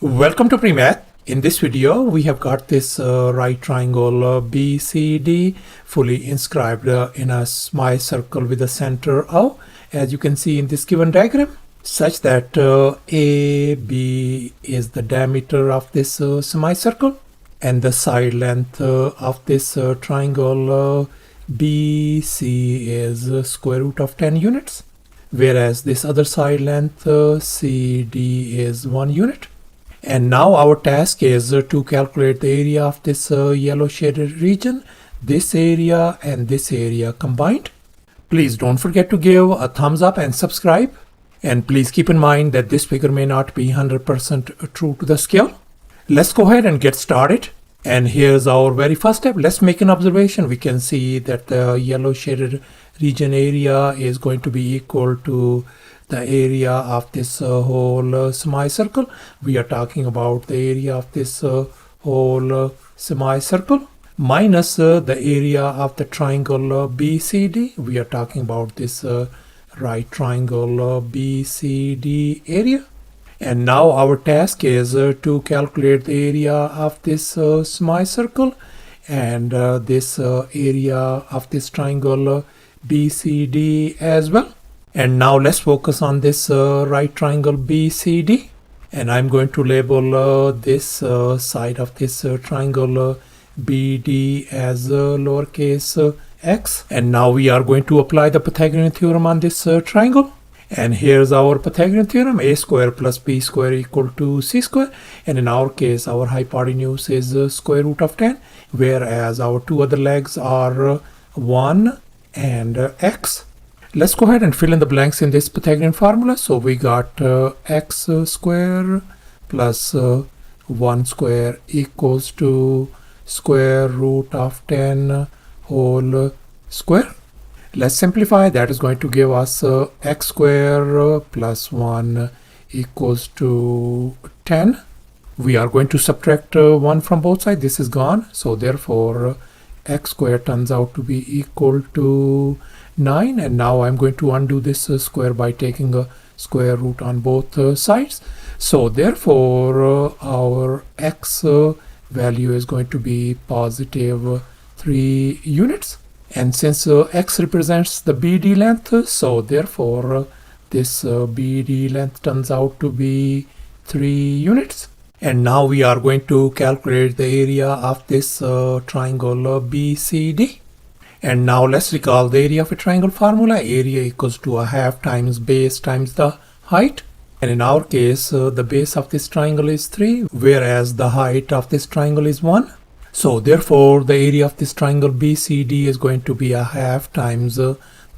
Welcome to PreMath. In this video, we have got this right triangle BCD fully inscribed in a semicircle with a center O, as you can see in this given diagram, such that AB is the diameter of this semicircle, and the side length of this triangle BC is square root of 10 units, whereas this other side length CD is 1 unit. And now our task is to calculate the area of this yellow shaded region, this area and this area combined. Please don't forget to give a thumbs up and subscribe. And please keep in mind that this figure may not be 100% true to the scale. Let's go ahead and get started. And here's our very first step. Let's make an observation. We can see that the yellow shaded region area is going to be equal to the area of this whole semicircle. We are talking about the area of this whole semicircle minus the area of the triangle BCD. We are talking about this right triangle BCD area. And now our task is to calculate the area of this semicircle and this area of this triangle BCD as well. And now let's focus on this right triangle BCD. And I'm going to label this side of this triangle BD as lowercase x. And now we are going to apply the Pythagorean theorem on this triangle. And here's our Pythagorean theorem: a square plus b square equal to c square. And in our case, our hypotenuse is square root of 10, whereas our two other legs are 1 and x. Let's go ahead and fill in the blanks in this Pythagorean formula. So we got x square plus 1 square equals to square root of 10 whole square. Let's simplify. That is going to give us x square plus 1 equals to 10. We are going to subtract 1 from both sides. This is gone. So therefore, x square turns out to be equal to 9. And now I'm going to undo this square by taking a square root on both sides. So therefore, our x value is going to be positive 3 units. And since x represents the BD length, so therefore this BD length turns out to be 3 units. And now we are going to calculate the area of this triangle BCD. And now let's recall the area of a triangle formula. Area equals to a half times base times the height. And in our case, the base of this triangle is 3, whereas the height of this triangle is 1. So therefore, the area of this triangle BCD is going to be a half times the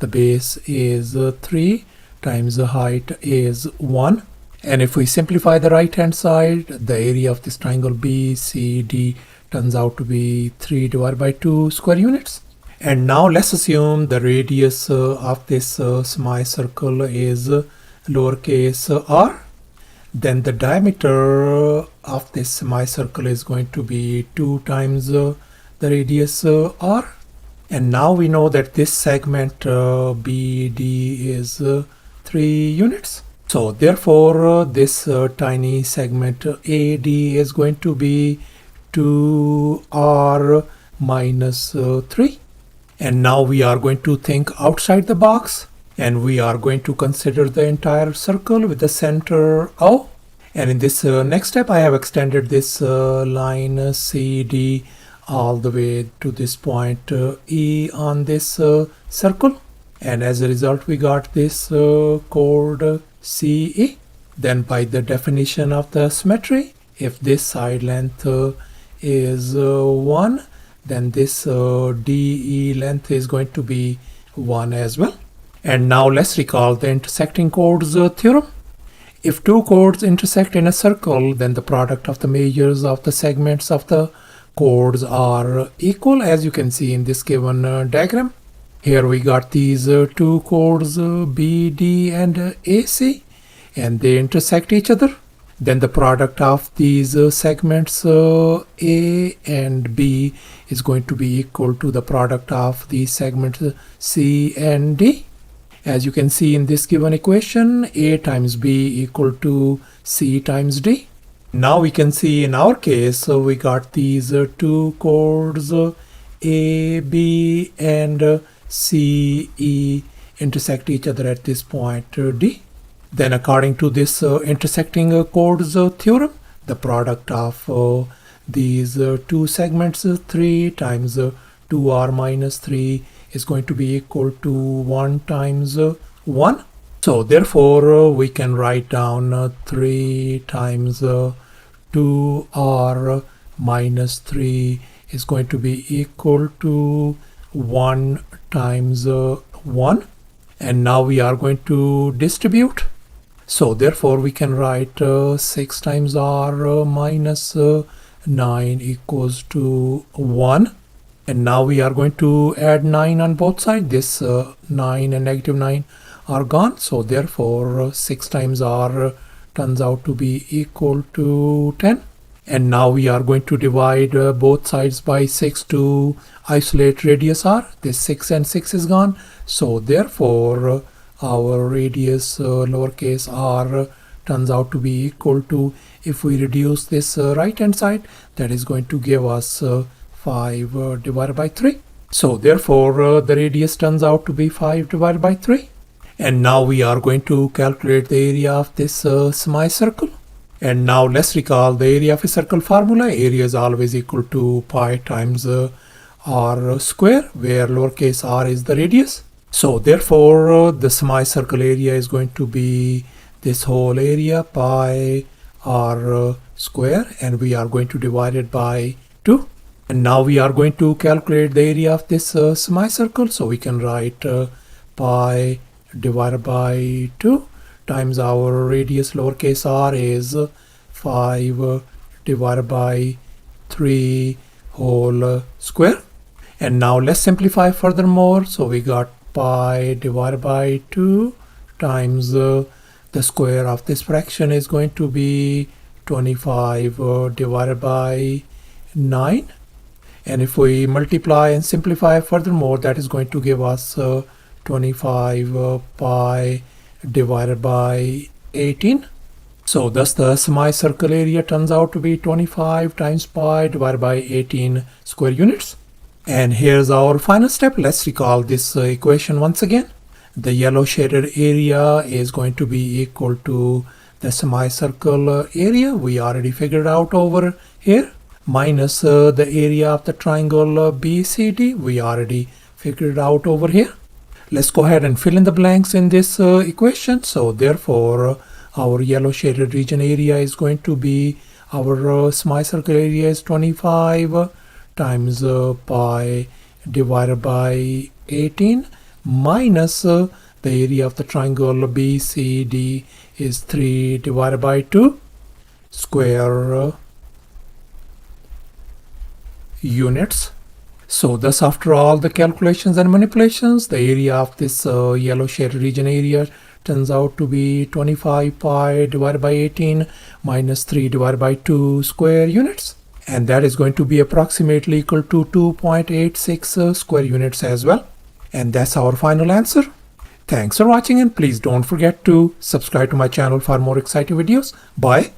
base is 3 times the height is 1. And if we simplify the right hand side, the area of this triangle BCD turns out to be 3 divided by 2 square units. And now let's assume the radius of this semicircle is lowercase r. Then the diameter of this semicircle is going to be 2 times the radius r. And now we know that this segment BD is 3 units. So therefore, this tiny segment AD is going to be 2r minus 3. And now we are going to think outside the box, and we are going to consider the entire circle with the center O. And in this next step, I have extended this line CD all the way to this point E on this circle. And as a result, we got this chord CE. Then by the definition of the symmetry, if this side length is 1, then this DE length is going to be 1 as well. And now let's recall the intersecting chords theorem. If two chords intersect in a circle, then the product of the measures of the segments of the chords are equal, as you can see in this given diagram. Here we got these two chords BD and AC, and they intersect each other. Then the product of these segments A and B is going to be equal to the product of these segments C and D. As you can see in this given equation, A times B equal to C times D. Now we can see in our case, we got these two chords A, B and C, E intersect each other at this point D. Then according to this intersecting chords theorem, the product of these two segments 3 times 2r minus 3 is going to be equal to 1 times 1. So therefore we can write down 3 times 2r minus 3 is going to be equal to 1 times 1. And now we are going to distribute. So therefore we can write 6 times r minus 9 equals to 1. And now we are going to add 9 on both sides. This 9 and negative 9 are gone. So therefore 6 times r turns out to be equal to 10. And now we are going to divide both sides by 6 to isolate radius r. This 6 and 6 is gone. So therefore our radius lowercase r turns out to be equal to, if we reduce this right hand side, that is going to give us 5 divided by 3. So therefore the radius turns out to be 5 divided by 3. And now we are going to calculate the area of this semicircle. And now let's recall the area of a circle formula. Area is always equal to pi times r square, where lowercase r is the radius. So therefore the semicircle area is going to be this whole area, pi r square, and we are going to divide it by 2. And now we are going to calculate the area of this semicircle. So we can write pi divided by 2 times our radius lowercase r is 5 divided by 3 whole square. And now let's simplify furthermore. So we got pi divided by 2 times the square of this fraction is going to be 25 divided by 9. And if we multiply and simplify furthermore, that is going to give us 25 pi divided by 18. So thus the semicircle area turns out to be 25 times pi divided by 18 square units. And here's our final step. Let's recall this equation once again. The yellow shaded area is going to be equal to the semicircle area we already figured out over here, minus the area of the triangle BCD we already figured out over here. Let's go ahead and fill in the blanks in this equation. So therefore our yellow shaded region area is going to be, our semicircle area is 25 times pi divided by 18 minus the area of the triangle BCD is 3 divided by 2 square units. So thus after all the calculations and manipulations, the area of this yellow shaded region area turns out to be 25 pi divided by 18 minus 3 divided by 2 square units. And that is going to be approximately equal to 2.86 square units as well. And that's our final answer. Thanks for watching, and please don't forget to subscribe to my channel for more exciting videos. Bye.